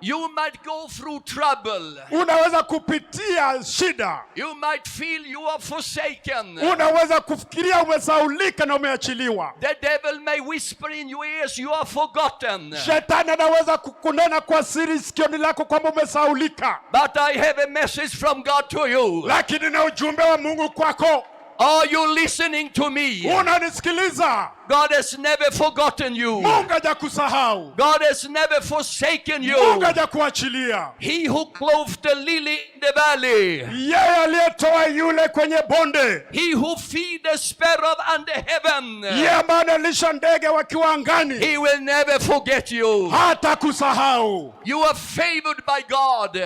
You might go through trouble. Unaweza kupitia shida. You might feel you are forsaken. Unaweza kufikiria umesaulika na umeachiliwa. The devil may whisper in your ears, you are forgotten. Shetani anaweza kukunena kwa siri sikioni lako kwamba umesaulika. But I have a message from God to you. Lakini na ujumbe wa Mungu kwako. Are you listening to me? Unanisikiliza? God has never forgotten you. Mungu hajakusahau. God has never forsaken you. Mungu hajakuachilia. He who clothed the lily in the valley. Yeye aliyetoa yule kwenye bonde. He who feed the sparrow under heaven. Yeye ambaye analisha ndege wakiwa angani. He will never forget you. Hatakusahau. You are favored by God.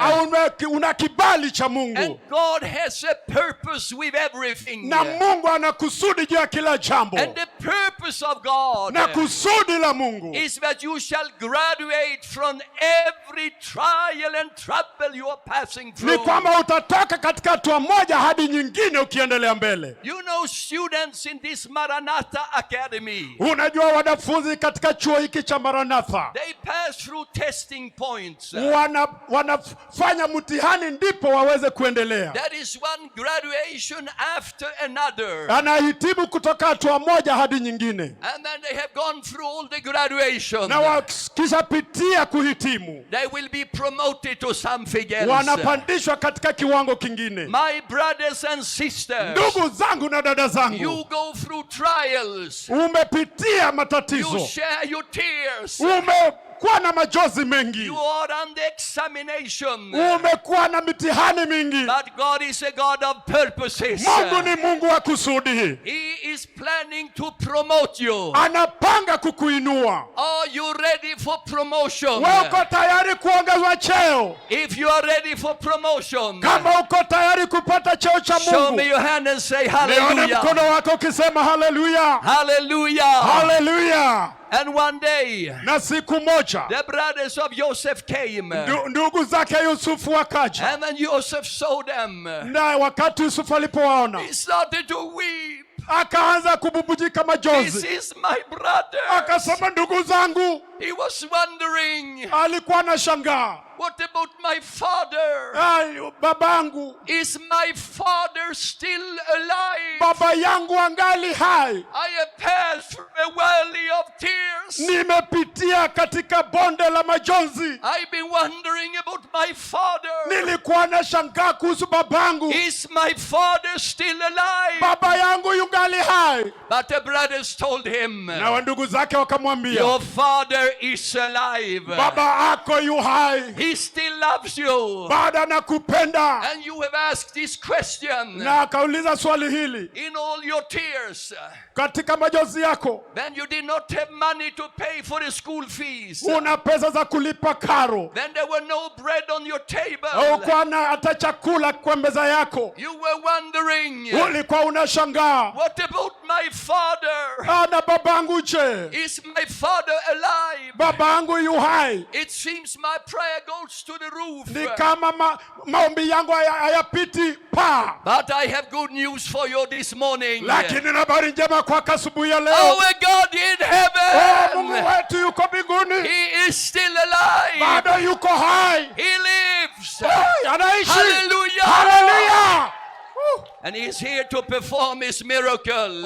Una kibali cha Mungu. And God has a purpose with everything. Na Mungu ana kusudi juu ya kila jambo. And the purpose of God na kusudi la Mungu is that you shall graduate from every trial and trouble you are passing through. Ni kwamba utatoka katika hatua moja hadi nyingine ukiendelea mbele. You know, students in this Maranatha Academy, unajua wanafunzi katika chuo hiki cha Maranatha, they pass through testing points. Wanafanya mtihani ndipo waweze kuendelea. That is one graduation after another. Anahitimu kutoka hatua moja hadi nyingine. And then they have gone through all the graduation. Na wakishapitia kuhitimu, they will be promoted to something else. Wanapandishwa katika kiwango kingine. My brothers and sisters, ndugu zangu na dada zangu, you go through trials. Umepitia matatizo. You share your tears. Umekuwa na machozi mengi. You are under examination. Umekuwa na mitihani mingi. But God is a God of purposes. Mungu ni Mungu wa kusudi. He is planning to promote you. Anapanga kukuinua. Are you ready for promotion? Wewe uko tayari kuongezwa cheo? If you are ready for promotion, kama uko tayari kupata cheo cha Mungu, show me your hand and say hallelujah. Nione mkono wako ukisema hallelujah. Hallelujah. Hallelujah. And one day, na siku moja, the brothers of Joseph came. Ndugu zake Yusufu wakaja. And when Joseph saw them, na wakati Yusufu alipowaona, he started to weep. Akaanza kububujika machozi. This is my brother. Akasema ndugu zangu. He was wondering, alikuwa anashangaa, what about my father? Babangu. Is my father still alive? Baba yangu angali hai. I have passed through a valley of tears. Nimepitia katika bonde la majonzi. I've been wondering about my father. Nilikuwa nashangaa kuhusu babangu. Is my father still alive? Baba yangu yungali hai. But the brothers told him, na ndugu zake wakamwambia, your father is alive. Baba ako yu hai. He still loves you. Bado anakupenda. And you have asked this question. Na akauliza swali hili. In all your tears, katika majonzi yako, when you did not have money to pay for the school fees, una pesa za kulipa karo, when there were no bread on your table, haukuwa na hata chakula kwa meza yako, you were wondering, ulikuwa unashangaa, what about my father? Na babangu je? Is my father alive? Babangu yu hai. It seems my prayer goes to the roof. Ni kama maombi yangu hayapiti pa. But I have good news for you this morning. Lakini na habari njema kwa asubuhi ya leo. Our God in heaven, Mungu wetu yuko mbinguni. He is still alive. Bado yuko hai. He lives. Anaishi. Hallelujah. Hallelujah. And he is here to perform his miracle.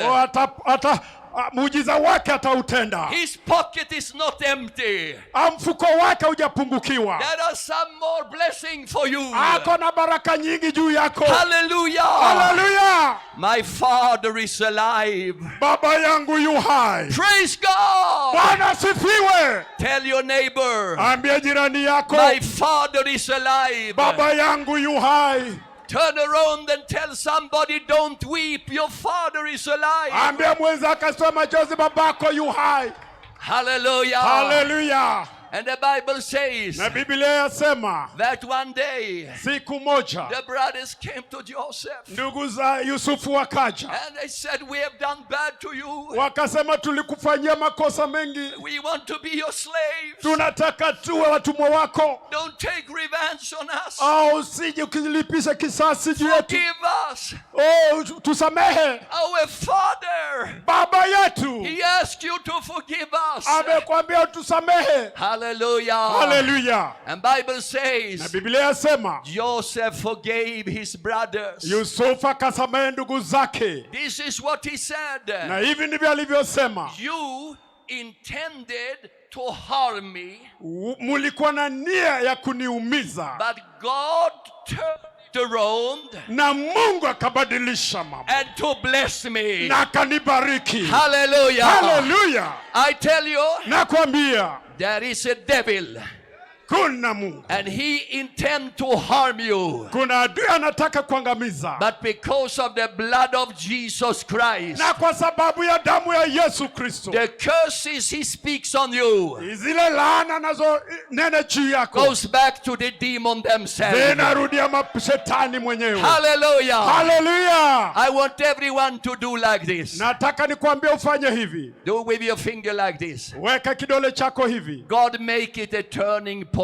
Muujiza wake atautenda. His pocket is not empty. Mfuko wake hujapungukiwa. There are some more blessing for you. Ako na baraka nyingi juu yako. Hallelujah. Hallelujah. My father is alive. Baba yangu yu hai. Praise God. Bwana sifiwe. Tell your neighbor, ambia jirani yako, my father is alive. Baba yangu yu hai. Turn around and tell somebody, don't weep, your father is alive. Ambia mwenzako asitoe machozi, babako yu hai. Hallelujah. Hallelujah. And the Bible says, na Biblia yasema, that one day, siku moja, the brothers came to Joseph. Ndugu za Yusufu wakaja. And they said, we have done bad to you. Wakasema tulikufanyia makosa mengi. We want to be your slaves. Tunataka tuwe watumwa wako. Don't take revenge on us. Usije ukilipisha kisasi juu yetu. Forgive us. Tusamehe. Our father, Baba yetu, he asked you to forgive us. amekwambia tusamehe. Hallelujah. Hallelujah. Haleluya. And Bible Na says Biblia yasema Joseph forgave his brothers. Yusufu akasamehe ndugu zake, This is what he said. na hivi ndivyo alivyosema, You intended to harm me, mulikuwa na nia ya kuniumiza, but God turned it around na Mungu akabadilisha mambo and to bless me. na akanibariki. Hallelujah. Haleluya. I tell you, Nakwambia there is a devil kuna Mungu, and he intend to harm you. kuna adui anataka kuangamiza, But because of the blood of Jesus Christ, na kwa sababu ya damu ya Yesu Kristo, the curses he speaks on you zile laana nazo nene juu yako goes back to the demon themselves. zinarudia mashetani mwenyewe. Hallelujah. Haleluya. I want everyone to do like this. Nataka nikwambie ufanye hivi. Do with your finger like this. Weka kidole chako hivi. God make it a turning point.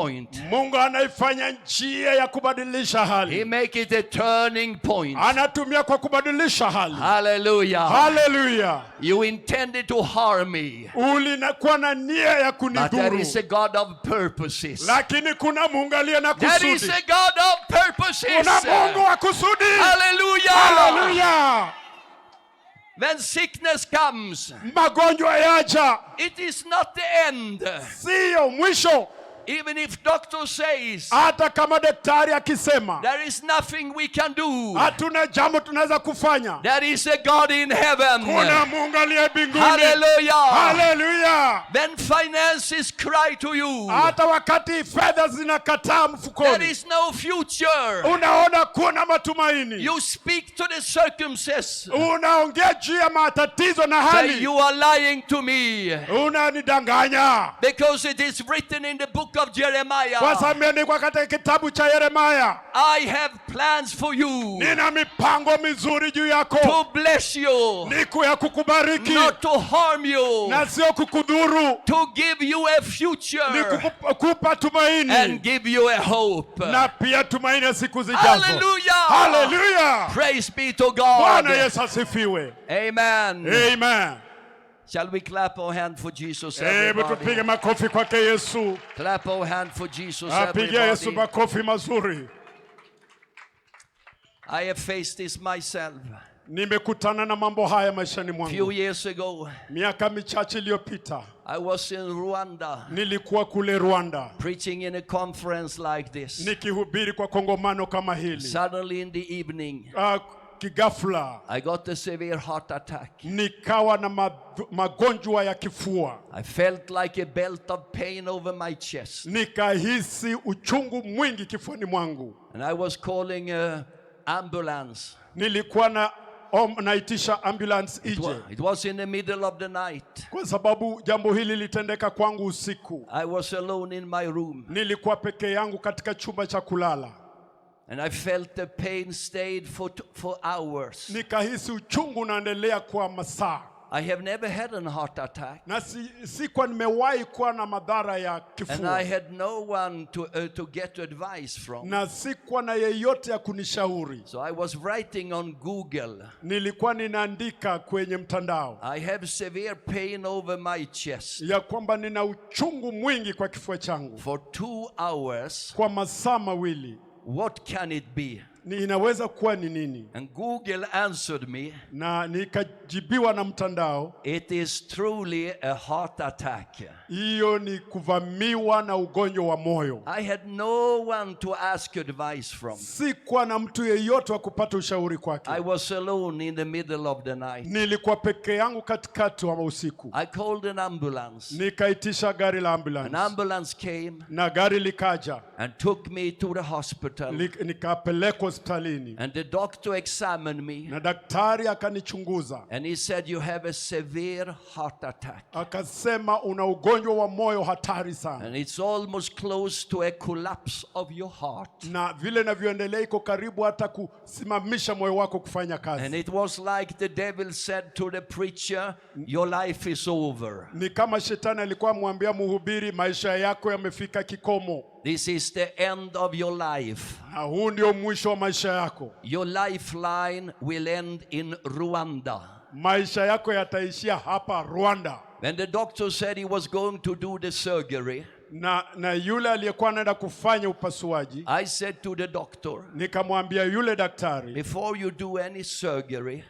Mungu anaifanya njia ya kubadilisha He hali. make it a turning point. Anatumia kwa kubadilisha hali. Hallelujah. Haleluya. You intended to harm me, Ulikuwa na nia ya but there is kunidhuru, a God of purposes. lakini kuna Mungu aliye na There is kusudi. a God of purposes. Kuna Mungu wa kusudi. Hallelujah. Haleluya. When sickness comes, Magonjwa yaja, it is not the end. sio mwisho. Even if doctor says Hata kama daktari akisema there is nothing we can do, hatuna jambo tunaweza kufanya, there is a God in heaven. kuna Mungu aliye mbinguni. Hallelujah. Haleluya. When finances cry to you, Hata wakati fedha zinakataa there mfukoni, is no future. unaona kuna matumaini. You speak to the circumstances. Unaongea juu ya matatizo na Say, hali, you are lying to me. unanidanganya, Because it is written in the book of kwa Jeremiah, sababu imeandikwa katika kitabu cha Yeremia, I have plans for you nina mipango mizuri juu yako, to bless you, niku ya kukubariki not to harm you, na sio kukudhuru, to give you a ni future kukupa tumaini and give you a hope. na pia tumaini ya siku zijazo. Hallelujah. Haleluya. Praise be to Bwana God. Yesu asifiwe. Amen. Amen. Shall we clap our hand for Jesus, Hebu tupige everybody? makofi kwake Yesu. Clap our hand for Jesus, Apigia Yesu everybody. makofi mazuri. I have faced this myself. Nimekutana na mambo haya maishani Few mwangu. years ago, Miaka michache iliyopita I was in Rwanda nilikuwa kule Rwanda preaching in a conference like this. nikihubiri kwa kongamano kama hili. Suddenly in the evening, Kigafla I got a severe heart attack. nikawa na magonjwa ya kifua, I felt like a belt of pain over my chest. nikahisi uchungu mwingi kifuani mwangu. And I was calling an ambulance. Nilikuwa naitisha ambulance ije, It was in the middle of the night. kwa sababu jambo hili litendeka kwangu usiku. I was alone in my room. Nilikuwa peke yangu katika chumba cha kulala, And I felt the pain stayed for hours. nikahisi uchungu unaendelea kwa masaa, I have never had a heart attack. na sikuwa nimewahi kuwa na madhara ya And kifua, I had no one to get advice from. na sikuwa na yeyote ya kunishauri. So I was writing on Google, Nilikuwa ninaandika kwenye mtandao I have severe pain over my chest. ya kwamba nina uchungu mwingi kwa kifua changu For 2 hours, kwa masaa mawili, what can it be? inaweza kuwa ni nini? And Google answered me, Na nikajibiwa na mtandao, it is truly a heart attack. hiyo ni kuvamiwa na ugonjwa wa moyo. I had no one to ask advice from. Sikuwa na mtu yeyote wa kupata ushauri kwake. I was alone in the middle of the night. Nilikuwa peke yangu katikati wa usiku. I called an ambulance. Nikaitisha gari la An ambulance, ambulance came na gari likaja, and took me to the hospital. nikapelekwa hospitalini, And the doctor examined me na daktari akanichunguza, and he said, you have a severe heart attack. akasema una ugonjwa wa moyo hatari sana, And it's almost close to a collapse of your heart. na vile navyoendelea iko karibu hata kusimamisha moyo wako kufanya And kazi. it was like the devil said to the preacher, your life is over. Ni kama shetani alikuwa amwambia mhubiri, maisha yako yamefika kikomo, This is the end of your life. na huu ndio mwisho wa maisha yako. Your lifeline will end in Rwanda. Maisha yako yataishia hapa Rwanda. When the doctor said he was going to do the surgery, Na yule aliyekuwa anaenda kufanya upasuaji, I said to the doctor, nikamwambia yule daktari, before you do any surgery,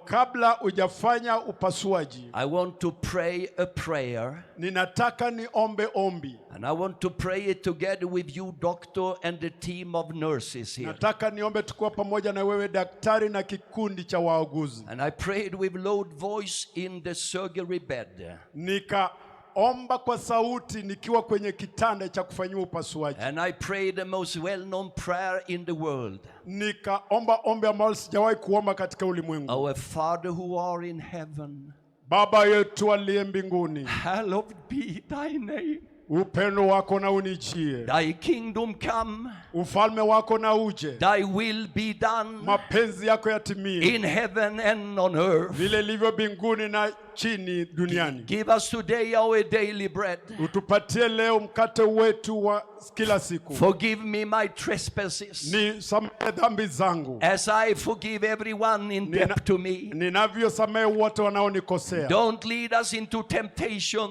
kabla hujafanya upasuaji, I want to pray a prayer. Ninataka niombe ombi. And I want to pray it together with you, doctor, and the team of nurses here. Nataka niombe tukiwa pamoja na wewe daktari na kikundi cha wauguzi. And I prayed with loud voice in the surgery bed. Nikaomba kwa sauti nikiwa kwenye kitanda cha kufanyia upasuaji. And I prayed the most well-known prayer in the world. Nikaomba ombi ambalo sijawahi kuomba katika ulimwengu. Our Father who are in heaven, Baba yetu aliye mbinguni, hallowed be thy name. Upendo wako na unijie. Thy kingdom come. Ufalme wako na uje. Thy will be done. Mapenzi yako yatimie. In heaven and on earth. Vile livyo mbinguni na chini duniani. Give us today our daily bread. Utupatie leo mkate wetu wa kila siku. Forgive me my trespasses. Nisamehe dhambi zangu. As I forgive everyone in debt to me. Ninavyosamehe wote wanaonikosea. Don't lead us into temptation.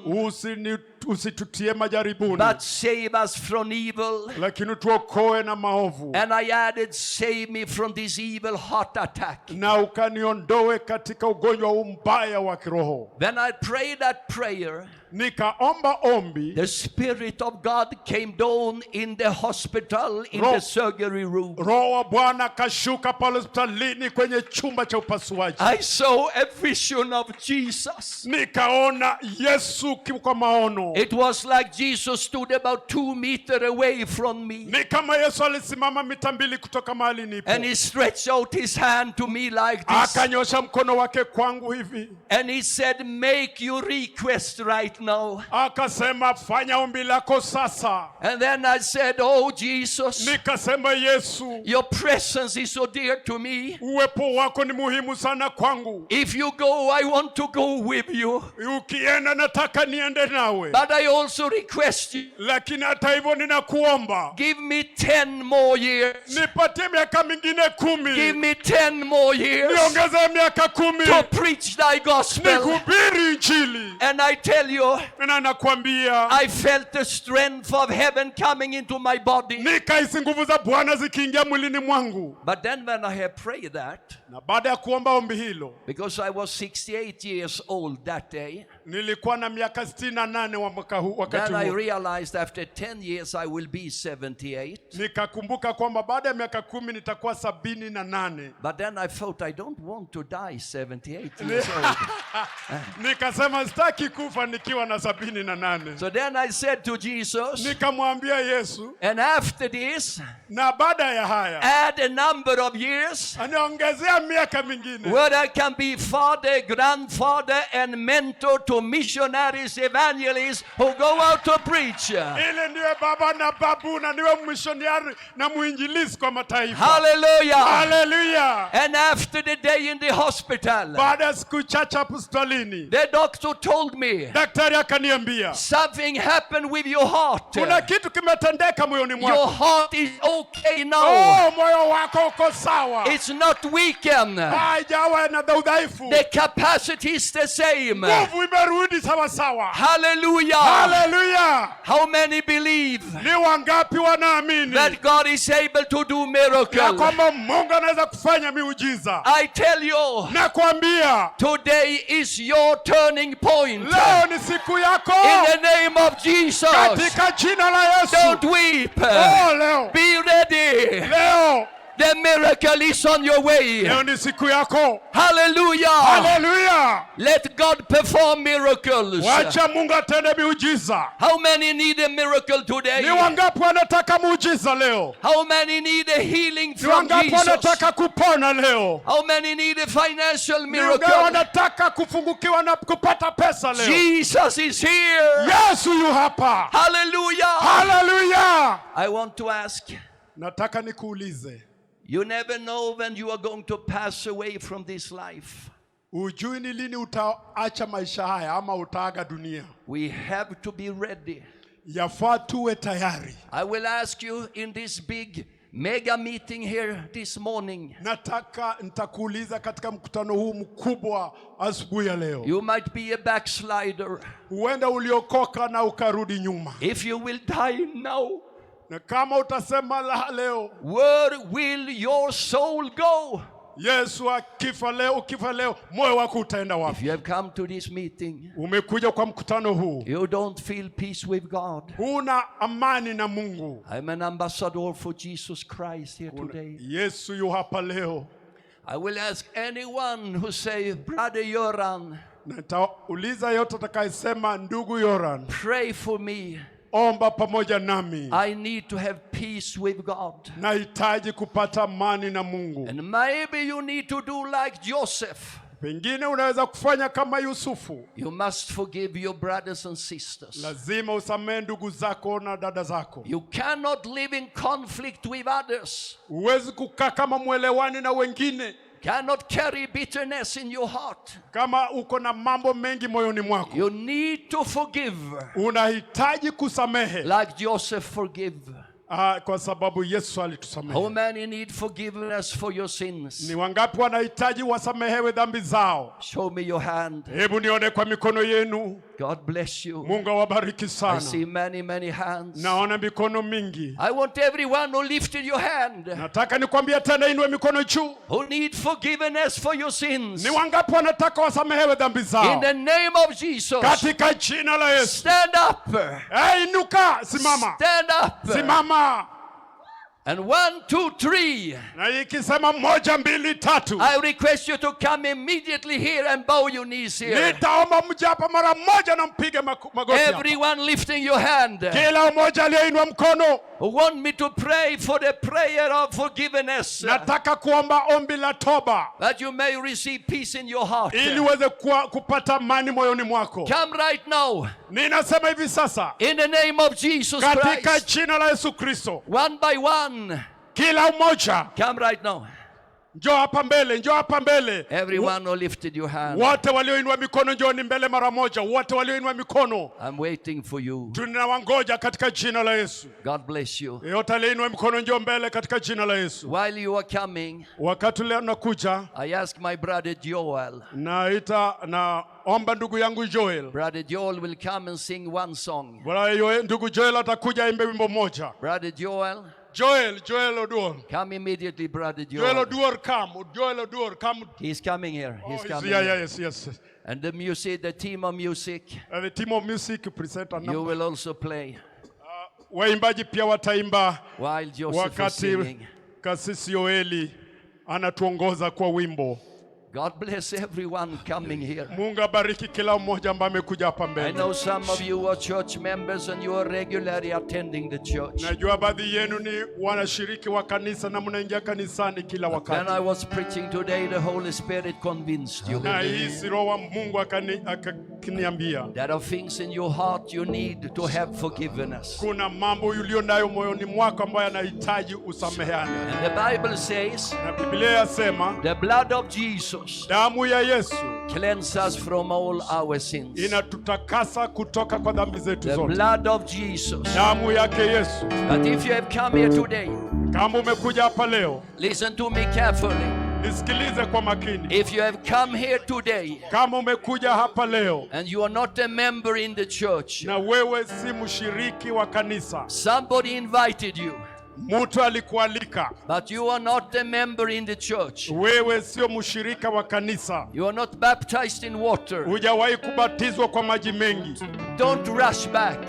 Usitutie majaribuni. But save us from evil. Lakini tuokoe na maovu. And I added, save me from this evil heart attack. Na ukaniondoe katika ugonjwa mbaya wa kiroho. When I prayed that prayer, nikaomba ombi, the Spirit of God came down in the hospital, in the surgery room. Roho wa Bwana kashuka pale hospitalini kwenye chumba cha upasuaji. I saw a vision of Jesus. Nikaona Yesu kwa maono. It was like Jesus stood about 2 meters away from me. Ni kama Yesu alisimama mita 2 kutoka mahali nipo. And he stretched out his hand to me like this. Akanyosha mkono wake kwangu hivi. And he said, make your request right now. Akasema fanya ombi lako sasa. And then I said, oh Jesus, nikasema Yesu, your presence is so dear to me. Uwepo wako ni muhimu sana kwangu. If you go, I want to go with you. Ukienda nataka niende nawe. But I also request you, lakini hata hivyo ninakuomba, give me 10 more years. Nipatie miaka mingine 10. Give me 10 more years. Niongeze miaka 10. To preach thy gospel. Nikuhubiri injili. And I tell you, na nakwambia, I felt the strength of heaven coming into my body. Nikahisi nguvu za Bwana zikiingia mwilini mwangu. But then when I have prayed that, na baada ya kuomba ombi hilo, because I was 68 years old that day, nilikuwa na miaka 68 wa mwaka huu, wakati then I huo. realized after 10 years I will be 78. Nikakumbuka kwamba baada ya miaka 10 nitakuwa 78. But then I thought I don't want to die 78 years old. Nikasema sitaki kufa nikiwa na 78. So then I said to Jesus, nikamwambia Yesu, and after this, na baada ya haya, add a number of years aniongezea miaka mingine, where I can be father, grandfather, and mentor to missionaries, evangelists who go out to preach. Ile ndiwe baba na babu na niwe missionary na muinjilisti kwa mataifa. Hallelujah. Hallelujah. And after the day in the hospital, baada siku chache hospitalini, the doctor told me, daktari akaniambia, something happened with your heart. Kuna kitu kimetendeka moyoni mwako. Your heart is okay now. Oh, moyo wako uko sawa. It's not weakened. Haijawa na udhaifu. The capacity is the same. Nguvu imerudi sawa sawa. Hallelujah. Hallelujah. How many believe ni wangapi wanaamini that God is able to do miracles? Ya kwamba Mungu anaweza kufanya miujiza. I tell you, nakwambia, today is your turning point. Leo ni siku yako. In the name of Jesus. Katika jina la Yesu. Don't weep. Leo. Be ready. Leo. The miracle is on your way. Leo ni siku yako. Hallelujah. Hallelujah. Let God perform miracles. Wacha Mungu atende miujiza. How many need a miracle today? Ni wangapi wanataka muujiza leo? How many need a healing from Jesus? Ni wangapi wanataka kupona leo? How many need a financial miracle? Ni wangapi wanataka kufungukiwa na kupata pesa leo? Jesus is here. Yesu yu hapa. Hallelujah. Hallelujah. I want to ask, nataka nikuulize, you never know when you are going to pass away from this life. Ujui ni lini utaacha maisha haya ama utaaga dunia. We have to be ready. Yafaa tuwe tayari. I will ask you in this big mega meeting here this morning. Nitakuuliza katika mkutano huu mkubwa asubuhi ya leo. You might be a backslider. Huenda uliokoka na ukarudi nyuma. If you will die now, na kama utasema la leo, where will your soul go? Yesu akifa leo, ukifa leo, moyo wako utaenda wapi? If you have come to this meeting, umekuja kwa mkutano huu, you don't feel peace with God. Huna amani na Mungu. I'm an ambassador for Jesus Christ here today. Yesu yu hapa leo. I will ask anyone who say, Brother Yoran, nitauliza yote atakayesema, ndugu Yoran, pray for me. Omba pamoja nami. I need to have peace with God. Nahitaji kupata amani na Mungu. And maybe you need to do like Joseph. Pengine unaweza kufanya kama Yusufu. You must forgive your brothers and sisters. Lazima usamehe ndugu zako na dada zako. You cannot live in conflict with others. Huwezi kukaa kama mwelewani na wengine. Cannot carry bitterness in your heart. Kama uko na mambo mengi moyoni mwako. You need to forgive. Unahitaji kusamehe. Like Joseph forgive. Kwa sababu Yesu alitusamehe. How many need forgiveness for your sins? Ni wangapi wanahitaji wasamehewe dhambi zao? Show me your hand. Hebu nione kwa mikono yenu. God bless you. Mungu awabariki sana. I see many hands. Naona mikono mingi. I want everyone who lifted your hand. Nataka nikwambie tena, inua mikono juu. Who need forgiveness for your sins? Ni wangapi wanataka wasamehewe dhambi zao? In the name of Jesus. Katika jina la Yesu. Stand up. Inuka, simama. Stand up. Simama. And 1, 2, 3. Na ikisema 1, 2, 3. I request you to come immediately here and bow your knees here. Nitaomba mje hapa mara moja na mpige magoti. Everyone lifting your hand. Kila mmoja aliyeinua mkono. Who want me to pray for the prayer of forgiveness. Nataka kuomba ombi la toba. That you may receive peace in your heart. Ili uweze kupata amani moyoni mwako. Come right now. Ninasema hivi sasa. In the name of Jesus Christ. Katika jina la Yesu Kristo. One by one. Kila mmoja. Come right now. Njoo hapa mbele, njoo hapa mbele. Everyone who lifted your hand. Wote walioinua mikono njooni mbele mara moja. Wote walioinua mikono. I'm waiting for you. Tunawangoja katika jina la Yesu. God bless you. Yote aliyeinua mikono njoo mbele katika jina la Yesu. While you are coming, wakati leo nakuja, I ask my brother Joel. Naomba ndugu yangu Joel. Brother Joel will come and sing one song. Ndugu Joel atakuja imbe wimbo moja. Brother Joel. Joel Oduor. Come immediately, Brother Joel. Joel Oduor, come. Joel Oduor, come. He's coming here. He's coming. Yes. And the music, the team of music. The team of music present a number. You will also play. Waimbaji pia wataimba. While Joseph is singing. Kasisi Yoeli anatuongoza kwa wimbo. God bless everyone coming here. Mungu abariki kila mmoja ambaye amekuja hapa mbele. I know some of you are church members and you are regularly attending the church. Najua baadhi yenu ni wanashiriki wa kanisa na mnaingia kanisani kila wakati. When I was preaching today, the Holy Spirit convinced you. Na hii Roho wa Mungu akaniambia. There are things in your heart you need to have forgiveness. Kuna mambo ulio nayo moyoni mwako ambayo yanahitaji usameheane. And the Bible says, na Biblia yasema, the blood of Jesus, damu ya Yesu, cleanse us from all our sins. Inatutakasa kutoka kwa dhambi zetu zote. The blood of Jesus. Damu yake Yesu. But if you have come here today, kama umekuja hapa leo, listen to me carefully. Nisikilize kwa makini. If you have come here today, kama umekuja hapa leo, and you are not a member in the church, na wewe si mshiriki wa kanisa, somebody invited you, mtu alikualika, but you are not a member in the church, wewe sio mshirika wa kanisa, you are not baptized in water, hujawahi kubatizwa kwa maji mengi, don't rush back.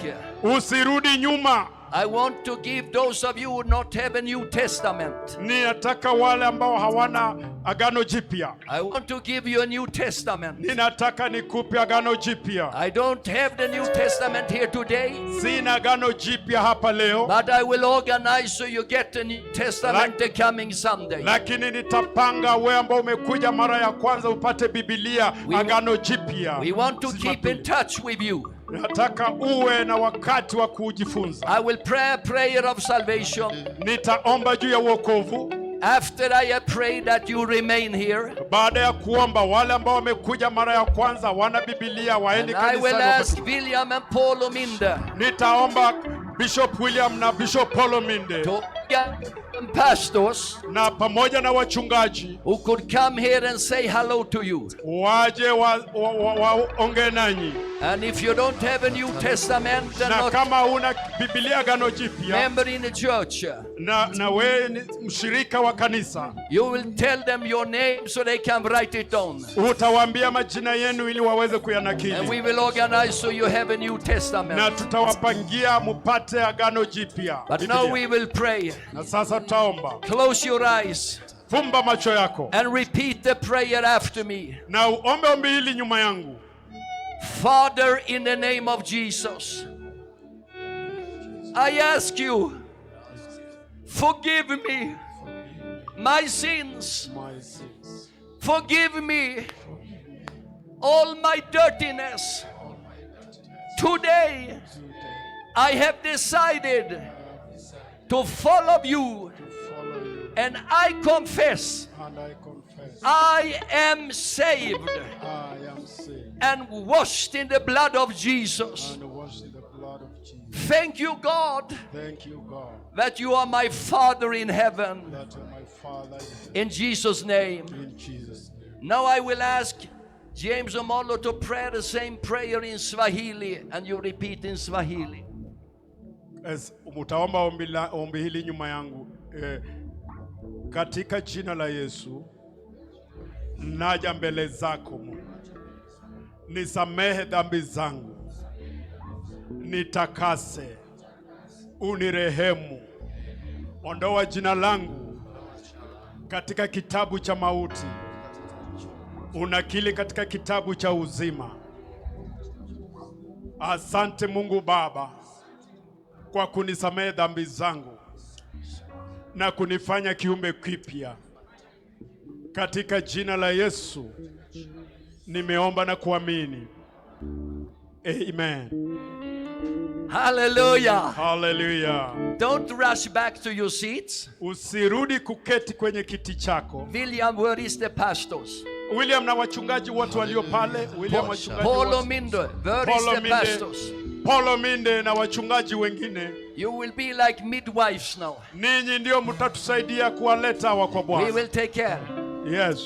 Usirudi nyuma. I want to give those of you who not have a New Testament. Ninataka wale ambao hawana agano jipya. I want to give you a New Testament. Ninataka nikupe agano jipya. I don't have the New Testament here today. Sina agano jipya hapa leo. But I will organize so you get the New Testament the coming Sunday. Lakini nitapanga wewe ambao umekuja mara ya kwanza upate Biblia agano jipya. We want to keep in touch with you. Nataka uwe na wakati wa kujifunza. I will pray a prayer of salvation. Nitaomba juu ya wokovu. After I have prayed that you remain here. Baada ya kuomba wale ambao wamekuja mara ya kwanza wana Biblia waende kanisani. I will ask William and Paul Minda. Nitaomba Bishop William na Bishop Paul Minde. pastors na pamoja na wachungaji who could come here and say hello to you. waje waongee nanyi. And if you don't have a New Testament and Na not kama una Biblia Agano Jipya member in the church, na wewe ni mshirika wa kanisa, you will tell them your name so they can write it down. utawaambia majina yenu ili waweze And kuyanakili, we will organize so you have a New na Testament. tutawapangia mupate Agano Jipya. But Biblia. now we will pray. Na sasa tutaomba. Close your eyes Fumba macho yako and repeat the prayer after me. na uombe ombi hili nyuma yangu. Father, in the name of Jesus, I ask you, forgive me my sins. Forgive me all my dirtiness. Today, I have decided to follow you, and I confess And I confess I am saved I am saved and washed in the blood of Jesus. and washed in the blood of Jesus. Thank you, God, Thank you, God, that you are my Father in heaven. that you are my Father In Jesus' name. in Jesus' name. Now I will ask James Omolo to pray the same prayer in Swahili, and you repeat in Swahili. Mutaomba ombi hili nyuma yangu. Katika jina la Yesu naja mbele zako Mungu, nisamehe dhambi zangu, nitakase, unirehemu, ondoa jina langu katika kitabu cha mauti, unakili katika kitabu cha uzima. Asante Mungu Baba kwa kunisamehe dhambi zangu na kunifanya kiumbe kipya. Katika jina la Yesu nimeomba na kuamini. Amen. Hallelujah. Hallelujah. Don't rush back to your seats. Usirudi kuketi kwenye kiti chako. William, where is the pastors? William na wachungaji wote walio pale. William wachungaji Paulo wote. Minde, where is the pastors? Paulo Minde na wachungaji wengine. You will be like midwives now. Ninyi ndio mtatusaidia kuwaleta hawa kwa We Bwana. will take care. Yes.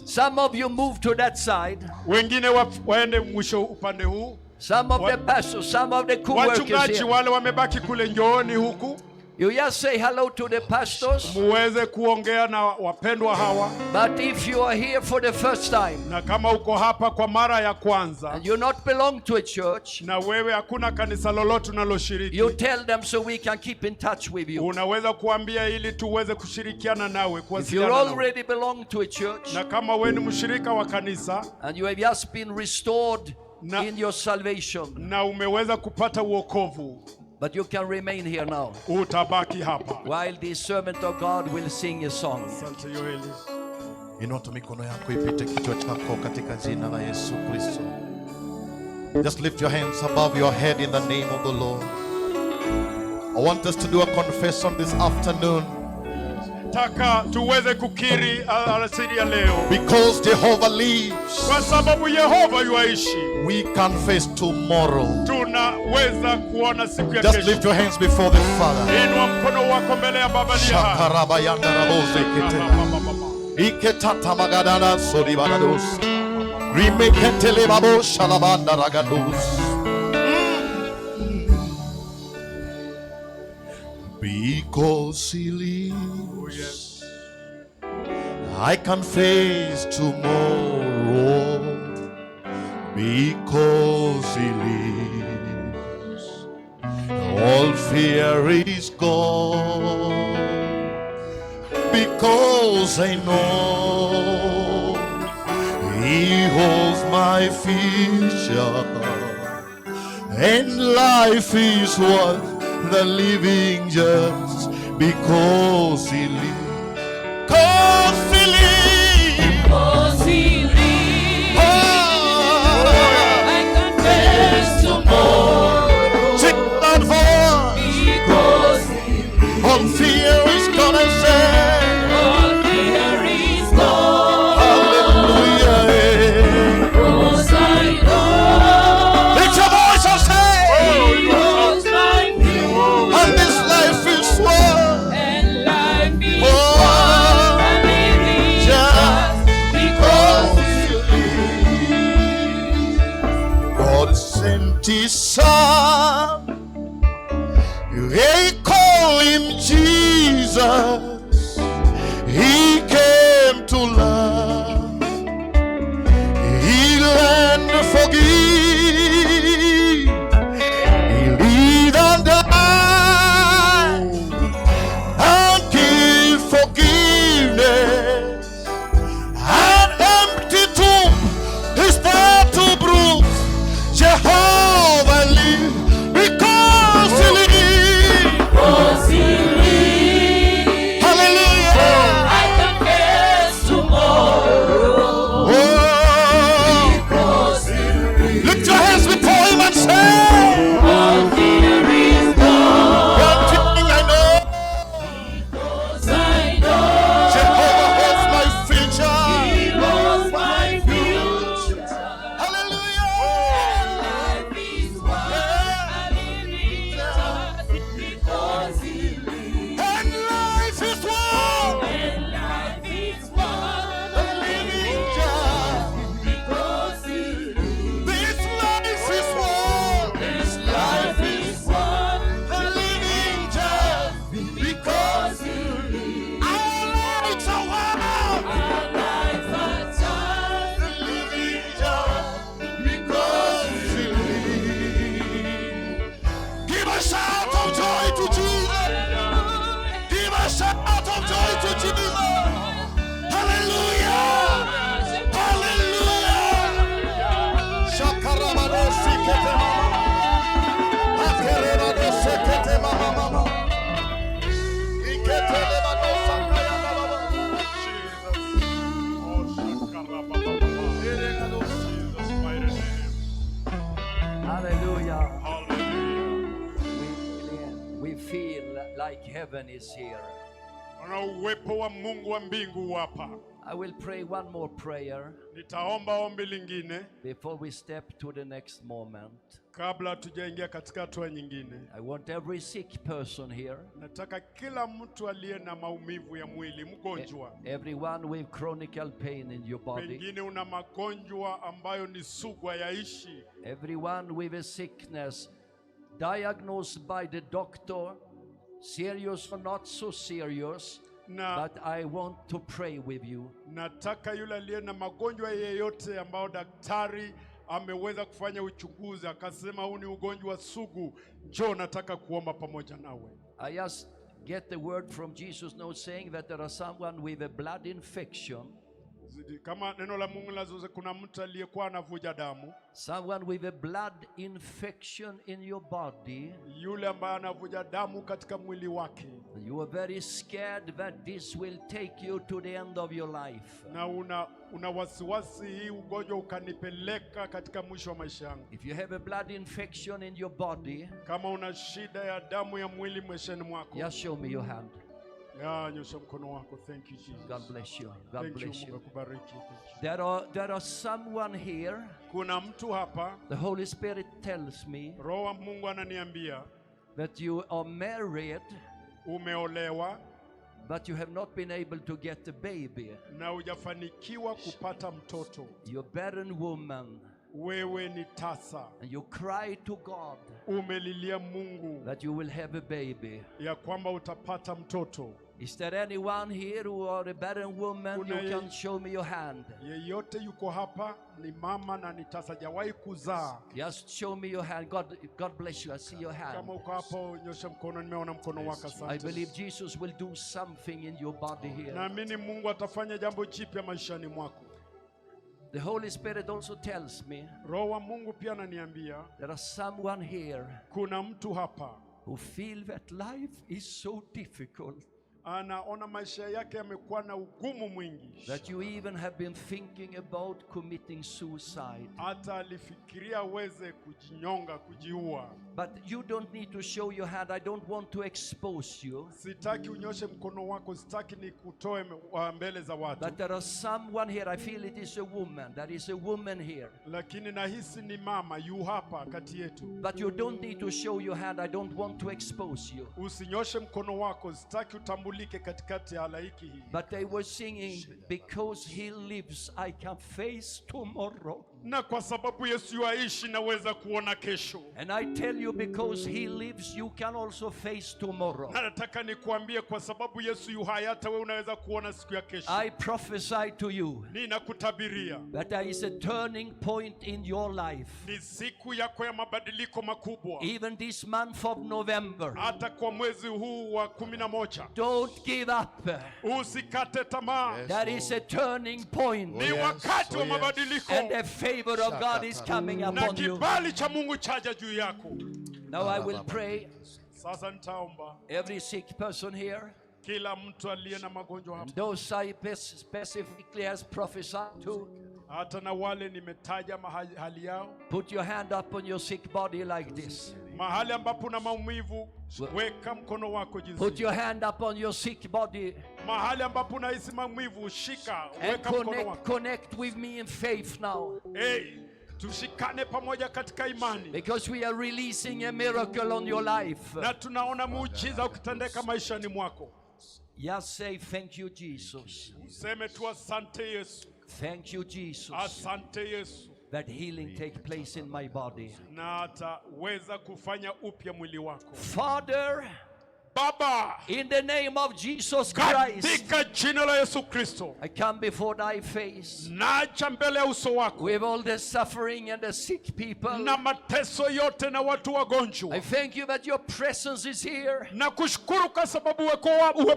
Some of you move to that side. Wengine waende mwisho upande huu. Some of the pastors, some of the co-workers Wachungaji here. wale wamebaki kule njooni huku. You just say hello to the pastors. Muweze kuongea na wapendwa hawa. But if you are here for the first time Na kama uko hapa kwa mara ya kwanza and you not belong to a church, na wewe hakuna kanisa lolote unaloshiriki, you tell them so we can keep in touch with you. unaweza kuambia ili tuweze kushirikiana nawe, If you kuwasiliana nawe. already belong to a church Na kama wewe ni mshirika wa kanisa and you have just been restored Na- in your salvation, na umeweza kupata uokovu, but you can remain here now utabaki hapa. while the servant of God will sing a song. Asante Yoeli. Inua tu mikono yako ipite kichwa chako katika jina la Yesu Kristo. Just lift your hands above your head in the name of the Lord. I want us to do a confession this afternoon. Taka tuweze kukiri alasiri ya leo. Because Jehovah lives, Kwa sababu Yehova yuaishi, we can face tomorrow. tunaweza kuona siku ya Just kesho. lift your hands before the Father. Inua mkono wako mbele ya Baba aliye hai. Shakaraba yanda raboze kete. Iketata magadana sori banados. Rimeketele babo shalabanda ragados. Because He lives, I can face tomorrow. Because He lives, all fear is gone. Because I know He holds my future, and life is worth the living just because He lives. 'Cause He lives. Because He lives, I can face tomorrow. Sing that voice. Because He lives, All fear is gonna say, all fear is gone. hallelujah. Because I know, Lift your voice and say, because life is, and this life is worth and life empty son. They call him Jesus. He came to love, heal and forgive. He lived and died and give forgiveness. An empty tomb is there to prove Jehovah lives, because he lives. Because he lives, Hallelujah. I can face tomorrow. Oh, Because he lives, lift your hands before him and say, all fear is gone. one thing I know, Because I know Jehovah holds my future. he knows my future. Hallelujah. Life is worth living just because he lives. And life is worth And life is worth living just. because he lives. This life is worth This life is worth living just. because he lives. Our lives are worth Our lives are just living just because he lives. Give a shout of joy to Jesus. Give a shout of joy to Jesus. Hallelujah. Hallelujah. Shakarabado sikete mama. Akerabado sekete mama mama. Ikete lebado sakaya baba. Jesus' mighty name. Hallelujah. Hallelujah. We feel like heaven is here. Kuna uwepo wa Mungu wa mbingu hapa. I will pray one more prayer Nitaomba ombi lingine before we step to the next moment. kabla tujaingia katika hatua nyingine. I want every sick person here, Nataka kila mtu aliye na maumivu ya mwili, mgonjwa, everyone with chronic pain in your body, pengine una magonjwa ambayo ni sugu hayaishi, everyone with a sickness diagnosed by the doctor, serious or not so serious, na but I want to pray with you. nataka yule aliye na magonjwa yeyote ambao daktari ameweza kufanya uchunguzi akasema huu ni ugonjwa sugu, njoo, nataka kuomba pamoja nawe. I just get the word from Jesus now saying that there are someone with a blood infection, Kama neno la Mungu lazoze, kuna mtu aliyekuwa anavuja damu, someone with a blood infection in your body. yule ambaye anavuja damu katika mwili wake, You are very scared that this will take you to the end of your life. na una wasiwasi hii ugonjwa ukanipeleka katika mwisho wa maisha yangu. If you have a blood infection in your body, Kama una shida ya damu ya mwili mwesheni mwako, just show me your hand. nyosha mkono wako. Thank you Jesus. God bless you. God Thank you, bless Mungu you. akubariki. Thank you. There are someone here. Kuna mtu hapa, The Holy Spirit tells me Roho wa Mungu ananiambia that you are married, umeolewa but you have not been able to get a baby. na hujafanikiwa kupata mtoto. You're a barren woman, Wewe ni tasa, and you cry to God umelilia Mungu that you will have a baby. ya kwamba utapata mtoto. Is there anyone here who are a barren woman? You Kuna can show me your hand. Yeyote yuko hapa ni mama na ni tasa, jawahi kuzaa. Just show me your hand. God bless you. I see your hand. Kama uko hapa nyosha mkono, nimeona mkono wako. I Asante. believe Jesus will do something in your body here. Naamini Mungu atafanya jambo jipya maishani mwako. The Holy Spirit also tells me Roho wa Mungu pia ananiambia there is someone here kuna mtu hapa who feel that life is so difficult anaona maisha yake yamekuwa na ugumu mwingi, that you even have been thinking about committing suicide. hata alifikiria aweze kujinyonga, kujiua. But you don't need to show your hand. I don't want to expose you. Sitaki unyoshe mkono wako, sitaki nikutoe mbele za watu, But there is someone here. I feel it is a woman. There is a woman here. lakini nahisi ni mama yu hapa kati yetu. But you don't need to show your hand. I don't want to expose you. Usinyoshe mkono wako, sitaki utambulike katikati ya halaiki hii. But they were singing, because he lives, I can face tomorrow. Na kwa sababu Yesu yaishi naweza kuona kesho. And I tell you, because he lives, you can also face tomorrow. Na nataka nikuambie kwa sababu Yesu yu hai, hata wewe unaweza kuona siku ya kesho. I prophesy to you Ninakutabiria that there is a turning point in your life. ni siku yako ya mabadiliko makubwa. Even this month of November. Hata kwa mwezi huu wa 11. Don't give up. Usikate tamaa. Yes. There is a turning point. Ni yes, wakati wa oh yes. mabadiliko. And the favor of God is coming Na upon you. kibali cha Mungu chaja juu yako. Now I will pray. Sasa nitaomba Every sick person here, kila mtu aliye na magonjwa hapa, those I specifically has prophesied to, hata na wale nimetaja hali yao. put your hand up on your sick body like this. Mahali ambapo na maumivu, weka mkono wako Put jinsi. your hand up on your sick body Mahali ambapo unahisi maumivu, shika, and weka mkono wako. connect with me in faith now. Hey, tushikane pamoja katika imani. Because we are releasing a miracle on your life. Na tunaona muujiza ukitendeka maishani mwako. Just say thank you, Jesus. Useme tu asante Yesu. Thank you, Jesus, Asante Yesu. that healing take place in my body. Na ataweza kufanya upya mwili wako. Father, Baba, in the name of Jesus Christ, katika jina la Yesu Kristo, I come before thy face naja mbele ya uso wako with all the suffering and the sick people. na mateso yote na watu wagonjwa. I thank you that your presence is here. Na kushukuru kwa sababu uwepo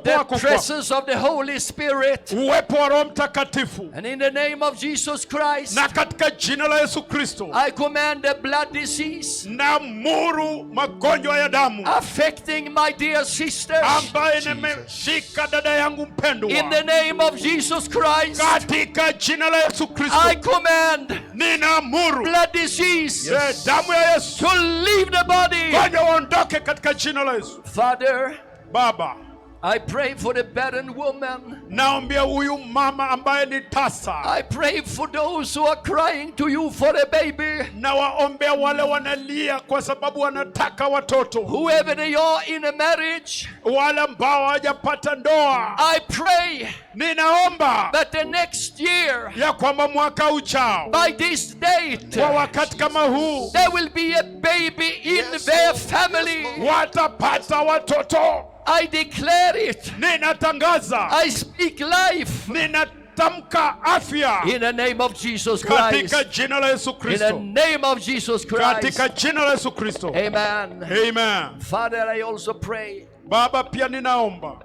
The wako kwa presence of the Holy Spirit. uwepo wa Roho Mtakatifu. And in the name of Jesus Christ, Na katika jina la Yesu Kristo, I command the blood disease na muru magonjwa ya damu affecting my dear sisters. ambaye nimeshika dada yangu mpendwa. In the name of Jesus Christ, Katika jina la Yesu I Kristo, command ninaamuru blood disease damu ya Yesu to leave the body. fanya waondoke katika jina la Yesu. Father, Baba, I pray for the barren woman. naombea huyu mama ambaye ni tasa. I pray for those who are crying to you for a baby. Na waombea wale wanalia kwa sababu wanataka watoto. Whoever they are in a marriage, Wale ambao hawajapata ndoa. I pray Ninaomba that the next year, ya kwamba mwaka ujao by this date, kwa wakati kama huu there will be a baby in their family. watapata watoto. I declare it. Ninatangaza, I speak life ninatamka afya in the name of Jesus katika Christ. jina la Yesu In the Kristo. name of Jesus Christ. Katika jina la Yesu Kristo. Amen. Amen. Father, I also pray Baba, pia ninaomba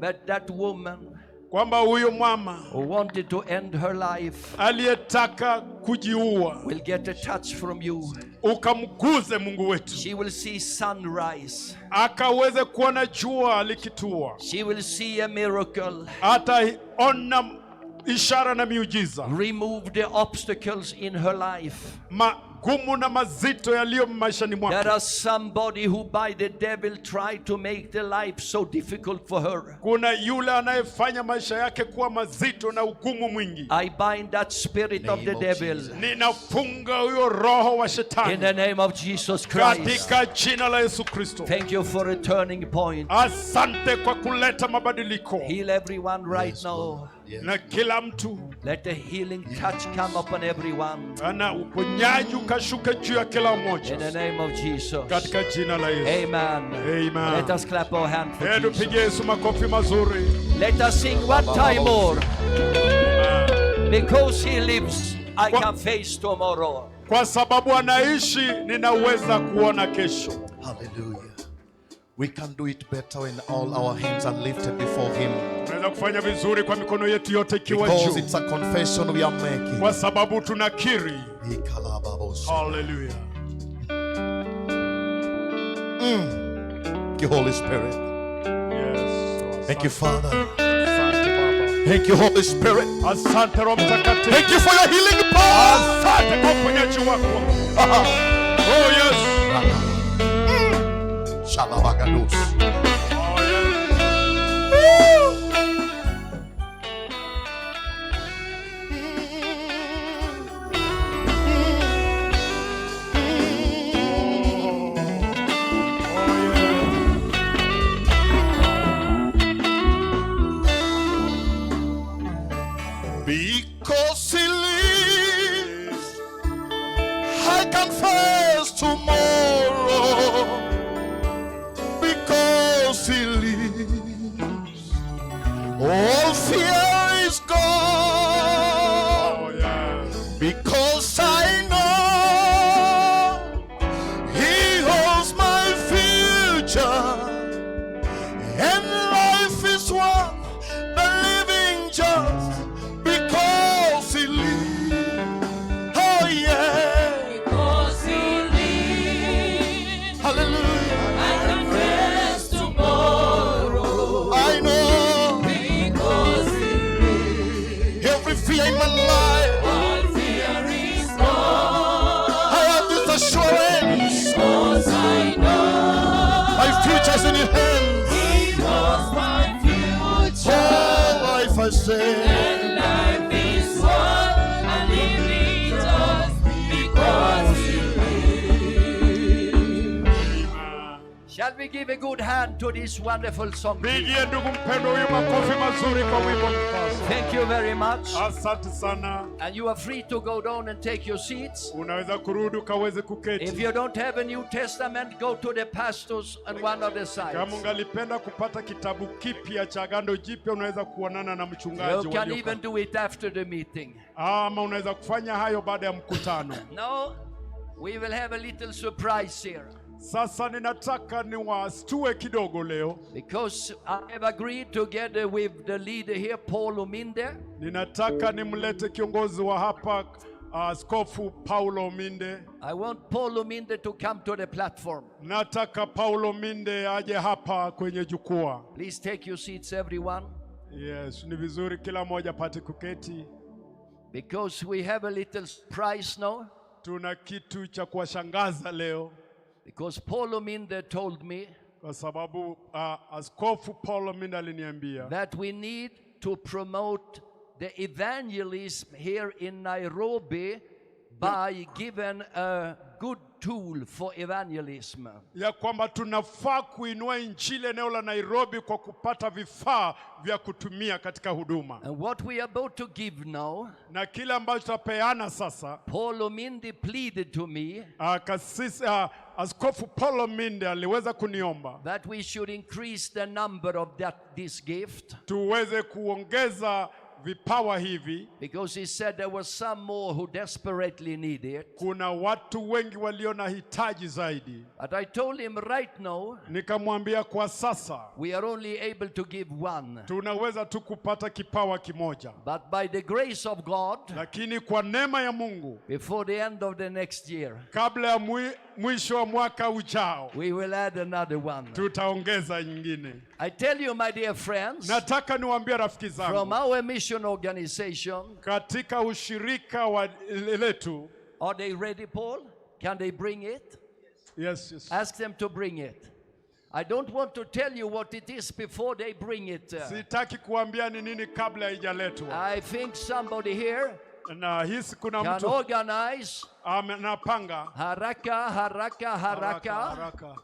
that that woman kwamba huyo mama who wanted to end her life aliyetaka kujiua will get a touch from you. ukamguze Mungu wetu, She will see sunrise. akaweze kuona jua likitua, She will see a miracle. ataona ishara na miujiza. Remove the obstacles in her life. Magumu na mazito yaliyo maishani There mwako. are somebody who by the devil tried to make the life so difficult for her. Kuna yule anayefanya maisha yake kuwa mazito na ugumu mwingi. I bind that spirit of the Name of devil Jesus. Ninafunga huyo roho wa in shetani the name of Jesus Christ. katika jina la Yesu Kristo. Thank you for a turning point. Asante kwa kuleta mabadiliko. Heal everyone right Yes, now. Lord. Yes. Na kila mtu Let the healing touch come upon everyone. ana uponyaji ukashuka juu ya kila In the mmoja name of Jesus. katika jina la Yesu. Amen. Amen. Let us clap our hands for Hebu Jesus. tupige Yesu makofi mazuri. Let us sing one time more. Because he lives, I can face tomorrow. Kwa sababu anaishi, ninaweza kuona kesho. Hallelujah. We can do it better when all our hands are lifted before Him. Tunaweza kufanya vizuri kwa mikono yetu yote ikiwa Because juu, it's a confession we are making. kwa sababu tunakiri. Ikalababos. Hallelujah. Thank you, Holy Spirit. Yes. Thank you, Father. Asante Baba. Thank you, Holy Spirit. Asante Roho Mtakatifu. Thank you for your healing power. Asante kwa uponyaji wako. Oh yes. Shalabagadus. Oh yes. Because He lives, in my life. all fear is gone. I have this assurance. Because I know My future's in your hands. He knows my future. Oh, life I say. And life is worth a living just because He Shall we give a good hand to this wonderful song? Pigie ndugu mpendwa huyu makofi mazuri kwa wimbo mpasa. Thank you very much. Asante sana. And you are free to go down and take your seats. Unaweza kurudi ukaweze If kuketi. you don't have a New Testament, go to the pastors on one of the sides. Kama ungalipenda kupata kitabu kipya cha Agano Jipya, unaweza kuonana na mchungaji You can walioka. even do it after the meeting. Ama unaweza kufanya hayo baada ya mkutano. Now, we will have a little surprise here. Sasa ninataka niwastue kidogo leo. Because I have agreed together with the leader here, Paul Ominde, Ninataka nimlete kiongozi wa hapa Askofu Paulo Minde. I want Paul Ominde to come to the platform. Nataka Paulo Minde aje hapa kwenye jukwaa. Please take your seats, everyone. Yes, ni vizuri kila mmoja apate kuketi. Because we have a little surprise now. Tuna kitu cha kuwashangaza leo Because Paul Ominde told me kwa sababu Askofu Paulo Minde aliniambia that we need to promote the evangelism here in Nairobi by giving a good tool for evangelism. ya kwamba tunafaa kuinua injili eneo la Nairobi kwa kupata vifaa vya kutumia katika huduma. And what we are about to give now, Na kile ambacho tutapeana sasa, Paul Ominde pleaded to me Askofu Paulo Minde aliweza kuniomba that we should increase the number of this gift, tuweze kuongeza vipawa hivi. because he said there were some more who desperately need it. Kuna watu wengi walio na hitaji zaidi. But I told him right now, Nikamwambia kwa sasa we are only able to give one. tunaweza tu kupata kipawa kimoja, But by the grace of God, lakini kwa neema ya Mungu before the end of the next year, kabla ya mwisho wa mwaka ujao we will add another one. tutaongeza nyingine. I tell you, my dear friends, Nataka niwaambie rafiki from zangu, our mission organization, katika ushirika wa letu. are they ready, Paul? Can they bring it? Yes. Ask them to bring it. I don't want to tell you what it is before they bring it. Sitaki kuambia ni nini kabla haijaletwa. I think somebody here Na hisi kuna can mtu organize anapanga haraka.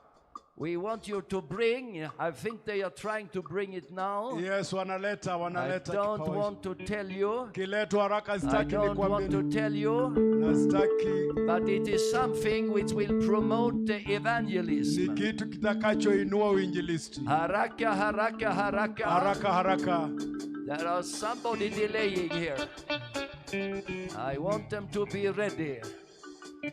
We want you to bring. I think they are trying to bring it now. Yes, I wanaleta don't kipawa. want to tell you. Kiletu haraka, I sitaki don't want to nikwambie. tell you. Na sitaki But it is something which will promote the ni evangelism. kitu kitakachoinua uinjilisti. Haraka. Haraka. There are somebody delaying here. I want them to be ready.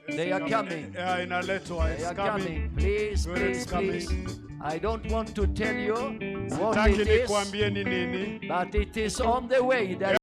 They are coming. Yeah, inaletwa. They It's are coming. coming. Please. It's coming. I don't want to tell you what Sitaki it is, nikwambie ni nini. but it is on the way. There